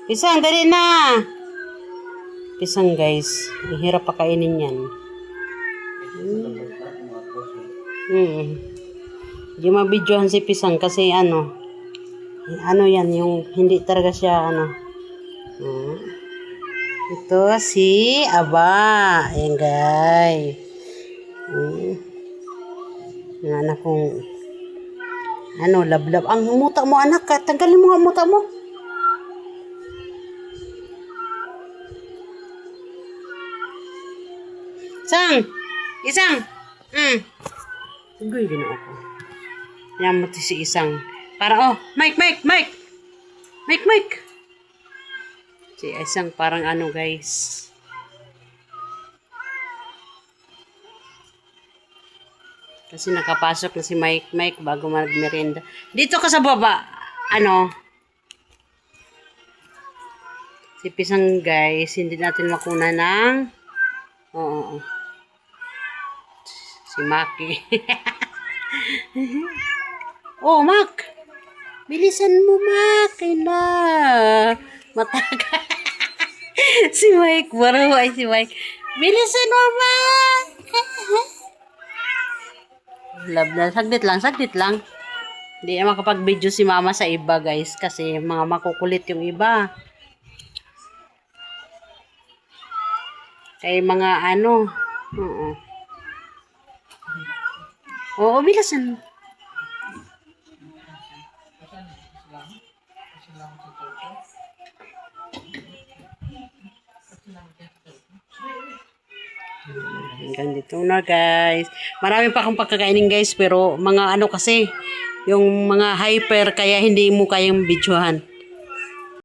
Pisang, dali na. Pisang guys. Mahirap pa kainin yan. Hindi mabidyohan si Pisang kasi ano yan, yung hindi talaga siya ano. Ito si Aba. Ayan guys. Yung anak kong ano, lablab. Ang muta mo anak, tanggalin mo ang muta mo. Isang. Guy din ako. Yan mo si Isang. Para Mike. Si Isang parang ano guys. Kasi nakapasok na si Mike bago magmerienda. Dito ka sa baba. Ano? Si Pisang guys, hindi natin makuna ng si Maki. Mac. Bilisan mo, Mac. Na. Mataga. Si Mike. Baraway si Mike. Bilisan mo, Mac. Love na. Saglit lang. Hindi na makapag-video si mama sa iba, guys. Kasi mga makukulit yung iba. Kay mga ano. Bilisan mo. Hanggang dito na guys. Marami pa akong pagkakainin guys. Pero mga ano kasi. Yung mga hyper kaya hindi mo kayang videohan.